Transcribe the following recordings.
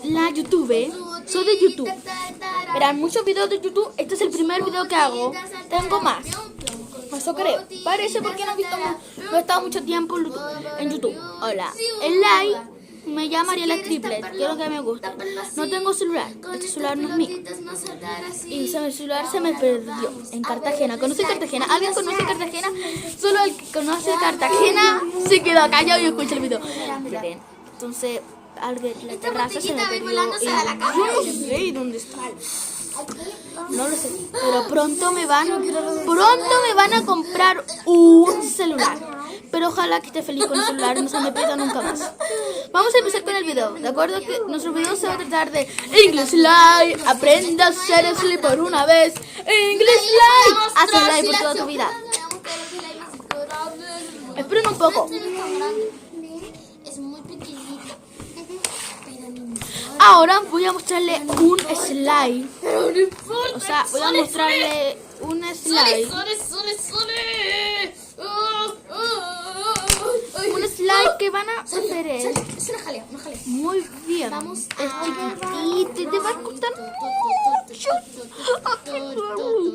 la YouTube. Soy de YouTube. Verán muchos videos de YouTube. Este es el primer video que hago. Tengo más. Eso creo. Parece porque no he estado mucho tiempo en YouTube. Hola. El like me llama Ariela Triplet, que es lo que me gusta. No tengo celular. Este celular no es mío. Y el celular se me perdió en Cartagena. ¿Conoce Cartagena? ¿Alguien conoce Cartagena? Solo el que conoce Cartagena se quedó callado y escucha el video. Entonces, la terraza se me perdió. Yo no sé dónde está. No lo sé. Pero pronto me van a comprar un celular. Pero ojalá que esté feliz con el celular y no se me pierda nunca más. Vamos a empezar con el video. ¿De acuerdo? Que nuestro video se va a tratar de English Live. Aprenda a hacer slide por una vez. English Live. Haz slide por toda tu vida. Esperen un poco. Ahora voy a mostrarle un slide. O sea, voy a mostrarle un slide. Un slide que van a ver muy bien. Es chiquitito y te va a gustar mucho.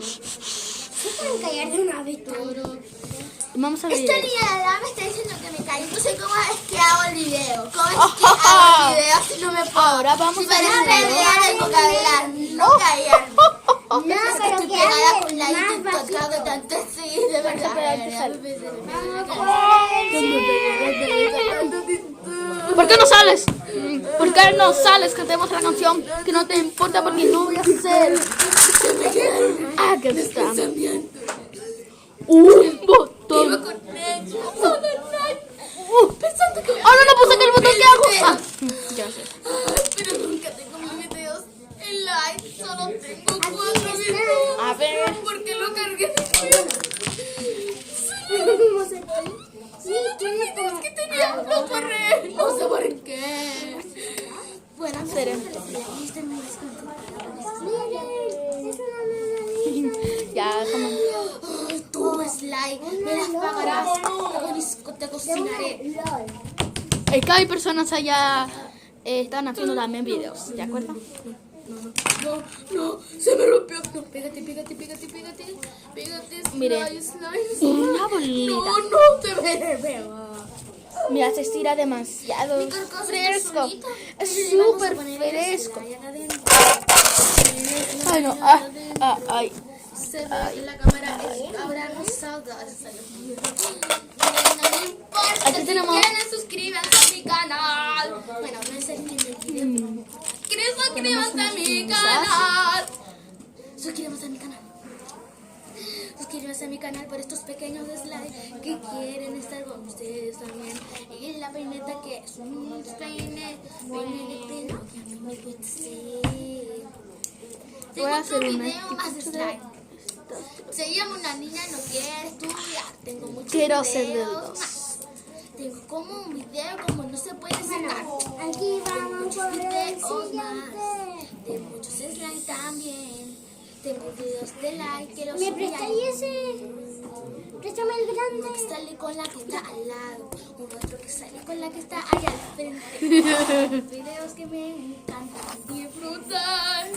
¿Se pueden callar de una vez? Vamos a ver. Esta niña de edad me está diciendo que me calle. No sé cómo es que hago el video. ¿Cómo es que hago el video si no me puedo? Ahora vamos si a ver el video. tengo que hablar, no callar. No, pero estoy pegada con la TikTok de tanto sí, de verdad. ¿Por qué no sales? ¿Por qué no sales? Cantemos la canción que no te importa porque no voy a hacer. Ah, que está. Un botón. Ahora no puse que el botón que hago. Ah, ya sé. Pero nunca tengo mis videos en live. Solo tengo 4 videos. A ver. ¿Por qué lo cargué? Sí, tiene videos que tenía. Los borré. No sé por qué. Bueno, Seré. Ya, déjame. Tú, Sly, me las pagarás. Te cocinaré. Es que hay personas allá están haciendo también videos, ¿de acuerdo? No, se me rompió. No, pégate. Miren, Sly. una bolita. No, te me pegó. Mira, se estira demasiado fresco. Es súper fresco. Ay, no. Ay. Se ve que la cámara es ahora rosada. No me importa. Aquí tenemos. Si quieren, suscríbanse a mi canal. Bueno, no es el video. ¿Quieren suscríbanse a mi canal? Suscríbanse a mi canal. Suscríbanse a mi canal por estos pequeños slides que quieren estar con ustedes también. Y la peineta que es un peine de pelo que a mí me puede ser. Voy a hacer Tengo otro una video más slide. Se llama Una niña no quiere estudiar. Tengo muchos Quiero hacer videos dedos. más. Tengo como un video como no se puede sacar. Aquí Tengo vamos muchos por el videos más. siguiente. Tengo muchos slides también. Tengo videos de like que los ¿Me subí prestáis ahí. ese? Préstame el Uno que grande. sale con la que está al lado, un otro que sale con la que está allá al frente. Videos que me encantan disfrutar.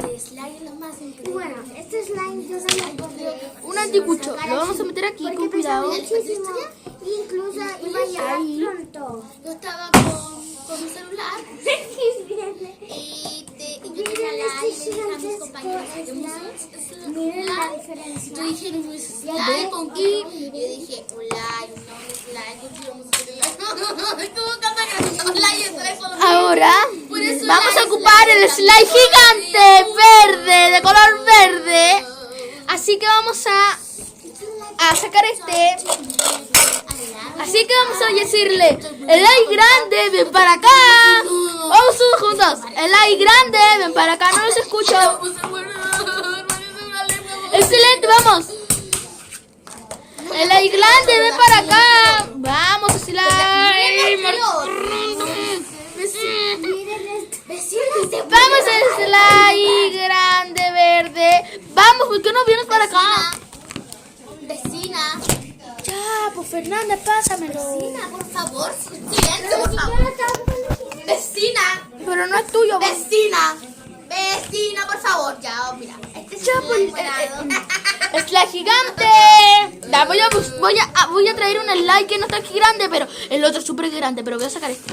Este slide es lo más increíble. Bueno, este slime yo no lo podré. Un anticucho. Lo vamos a meter aquí Porque con pesa cuidado. muchísimo. Incluso iba a llegar Ahí. pronto. Yo estaba con mi celular y yo tenía la y le dije a mis compañeros que Miren la diferencia. yo dije un slide con Ki y yo dije un like, un slide, continuamos con el like. Estuvo cantando un like y slide solo. Ahora Por eso vamos a like, ocupar el slide gigante verde, de color verde. Así que vamos a sacar este. Así que vamos a decirle, el ay grande, ven para acá. Vamos todos juntos. El ay grande, ven para acá. No los escucho. Excelente, vamos. El ay grande, ven para acá. Vamos, slide. Vamos, slide grande, verde. Vamos, ¿por qué no vienes para acá? Vecina, Ya, pues Fernanda, pásamelo. vecina, por favor, silencio, por favor. Vecina, pero no es tuyo. Vecina, vecina, por favor, ya, mira. Este es el morado. ¡Es la gigante! Ya, voy a traer un slide que no está aquí grande, pero el otro es súper grande, pero voy a sacar este.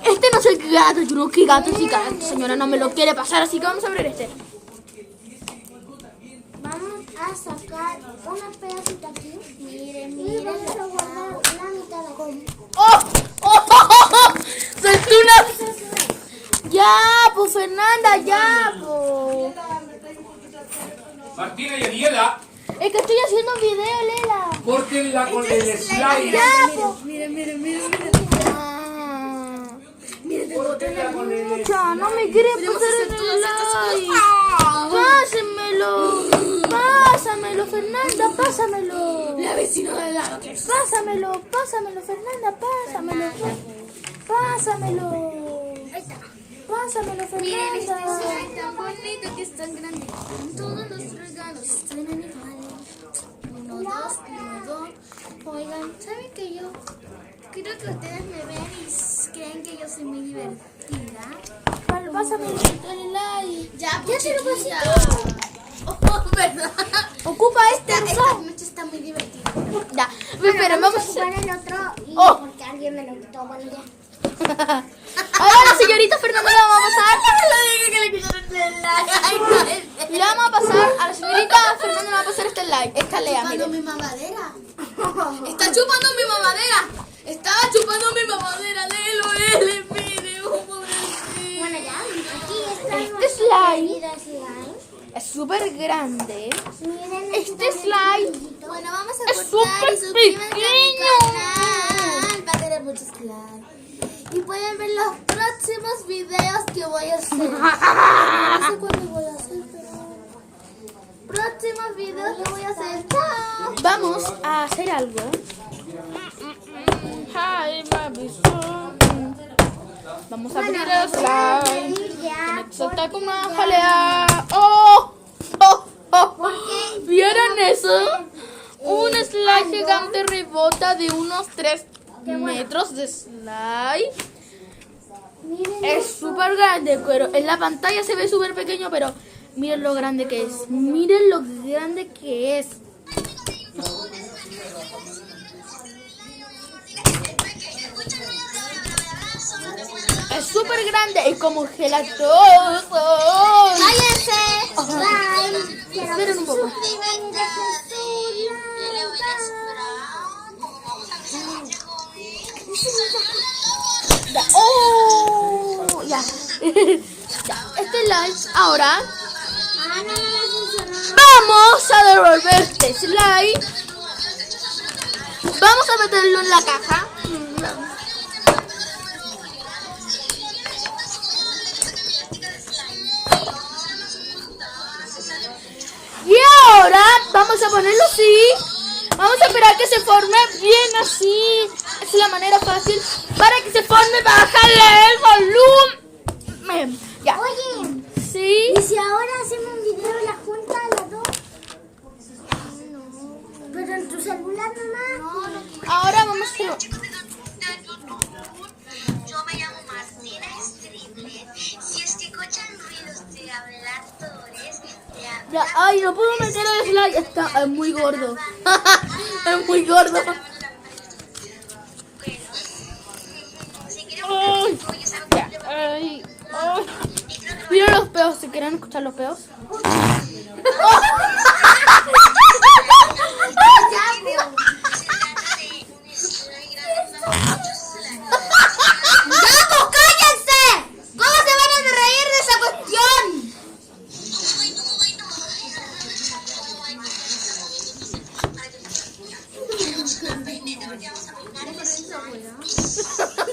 Este no es el gato, yo no que gato sí gato. Señora no me lo quiere pasar, así que vamos a abrir este. Vamos a sacar una pedacita aquí. Miren, miren. Y vamos a guardar la mitad de aquí. ¡Oh! ¡Oh! ¡Oh! ¡Oh! ¡Soltó una! Ya, pues Fernanda, ya, pues. Martina y Ariela, Es que estoy haciendo un video, Lela. córtenla con el slide. Ya, pues. Córtenla con el Ya, no me quiere pasar el slide. Pásenmelo. Pásamelo, Fernanda, pásamelo. La vecina de lado que es. Pásamelo, Fernanda, pásamelo. Pásamelo. Pásamelo, Miren este Fernanda. slide tan bonito que es tan grande. Todos los regalos están iguales. 1, 2, 1, 2. Oigan, ¿saben que yo? Creo que ustedes me ven y creen que yo soy muy divertida. Pásamelo, el like. Ya te lo pasé. Oh, ¿verdad? Ocupa este Esta buzón. noche está muy divertida. Ya, pero vamos a hacer. ocupar el otro y Oh. porque alguien me lo quitó. Bueno, ya. Ahora la señorita Fernanda la vamos a pasar. Lo dije que le quitaron el like. Ay, no, Y le vamos a pasar a la señorita Fernanda le va a pasar este like. Esta lea, chupando mire. mi mamadera. Está chupando mi mamadera. Está chupando mi mamadera. Léelo, mire, pobrecito. Bueno, ya. Aquí está Este nuestro slime. querido slime. Es súper grande. Miren Este slime Bueno, vamos a es cortar súper y suscríbanse a mi pequeño. canal para tener muchos likes. Y pueden ver los próximos videos que voy a hacer. No sé cuándo voy a hacer, pero... Próximos videos que voy a hacer. ¡Chao! Vamos a hacer algo. Hi, baby. Vamos a abrir el slime. Tiene que saltar con una jalea. ¡Oh! ¡Oh! ¡Oh! ¿Vieron eso? Un slime gigante rebota de unos 3 metros de slime. Es súper grande, pero en la pantalla se ve súper pequeño, pero miren lo grande que es. Miren lo grande que es. Es súper grande y como gelatoso. ¡Cállense! Slime. Quiero Esperen un poco. suscriban y dejen su Ya. ¡Oh! Ya. Ya. Este slime ahora Ah, no me funcionó. vamos a devolver este slime. Vamos a meterlo en la caja. Y ahora vamos a ponerlo así. Vamos a esperar que se forme bien así. Es la manera fácil para que se forme. Bajarle el volumen. Ya. Oye, Sí. ¿y si ahora hacemos un video de la junta de las dos? Pero en tu celular nomás. Ahora vamos a hacerlo. Yo me llamo Martina Striple. Si escuchan ruidos de habladores, de Ya. Ay, no puedo meter el slide. Está es muy gordo. Es muy gordo. si quieren Ay. Ya. Ay. Ay. Mira los peos. Si quieren escuchar los peos. ¡Gato, cállense! ¿Cómo se van a reír de esa cuestión? Mira, he crecido mucho.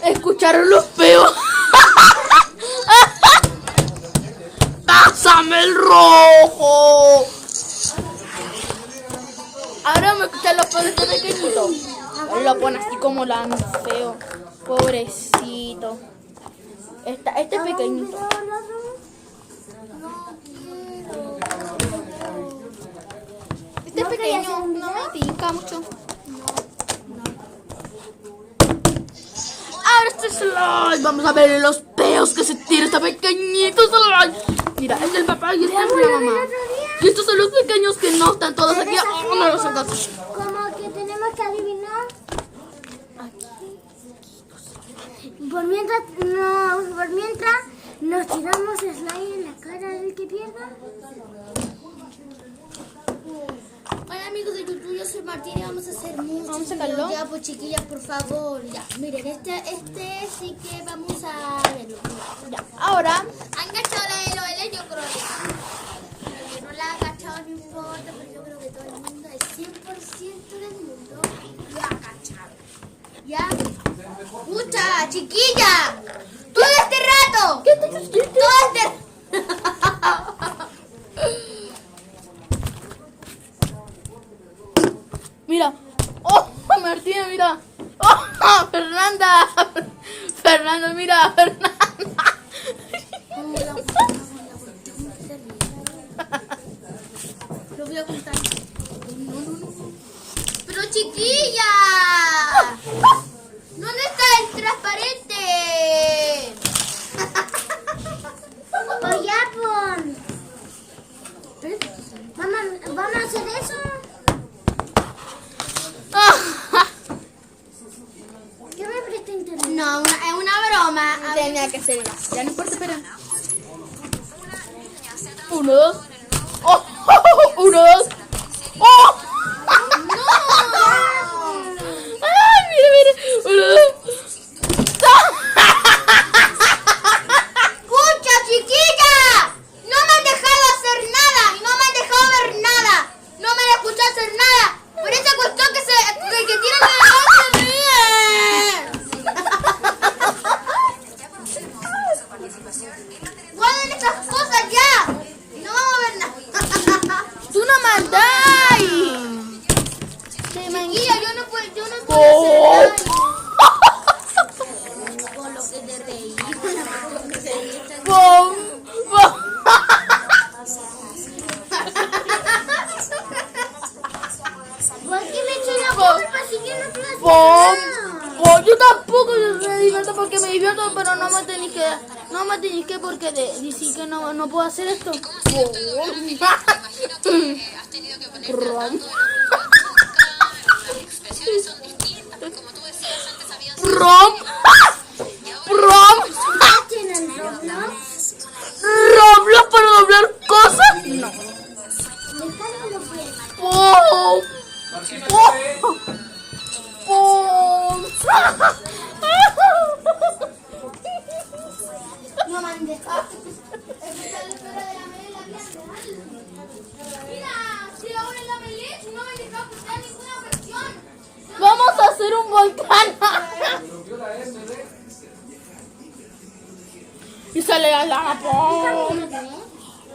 ¿Escucharon los peos? ¡Pásame el rojo! Ahora me escuchan los peos de este pequeñito. Lo pone así como la feo. Pobrecito. Este es pequeñito. Este es ¿No querías pequeño, hacer un no video? me pica mucho. Ahora este slime. Vamos a ver los peos que se tira este pequeñito slime. Mira, este es el papá y este es la mamá. Y estos son los pequeños que no están todos aquí. Oh, no los encuentro. Como que tenemos que adivinar. Por mientras nos tiramos slime en la cara del que pierda. Hola amigos de YouTube, yo soy Martín y vamos a hacer muchos Vamos a videos. sacarlo. Ya, pues chiquillas, por favor. Ya, miren, este sí que vamos a verlo. Ya, ahora. ¿Han cachado la de Loele? Yo creo que no la ha cachado, no importa, pero yo creo que todo el mundo, el 100% del mundo, lo ha cachado. ¿Ya? ¡Escucha, chiquilla! ¡Todo este rato! ¿Qué te haces? ¡Todo este Mira. Oh, Martina, mira. Oh, Fernanda. Fernanda, mira, Fernanda. Lo voy a contar. No. Pero chiquilla, ¿dónde está el transparente? Pues ya, pon. ¿Vamos a hacer eso? ¿Qué me presta internet? No, es una broma. Tenía que ser. Ya no importa, espera. 1, 2. Oh, 1, 2. Oh. Ay, mire. 1, 2. ¡Escucha, chiquilla! No me han dejado hacer nada y no me han dejado ver nada. No me han escuchado hacer nada. Por esa cuestión que tienen que guarden esas cosas ya. Y no vamos a ver nada. Tú no mandas. Chiquilla, yo no puedo Oh. hacer nada. Con lo que te reí. Bom. Bom. ¿Por qué me echó la culpa si yo no puedo hacer Bom. nada? Oh, yo tampoco me divierto porque me divierto, pero no me tenéis que porque decir que no puedo hacer esto. Rom. Rom. Rom. ¿Tienen Roblox? Roblox para doblar cosas. No. Déjalo pues. Oh. Oh. Oh. No me han dejado. Mira, si ahora la Melech no me dejó escuchar ninguna versión. Vamos a hacer un volcán. Y sale la lava. ¡Pum!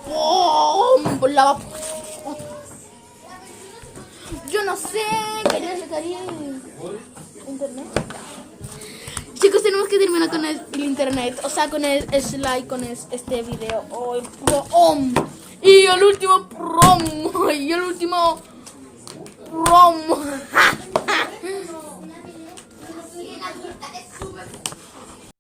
¡Pum! Lava. Yo no sé. Quería sacar internet. Chicos, tenemos que terminar con el internet. O sea, con el slide, con este video. Oh, prom. Y el último prom. Y el último prom.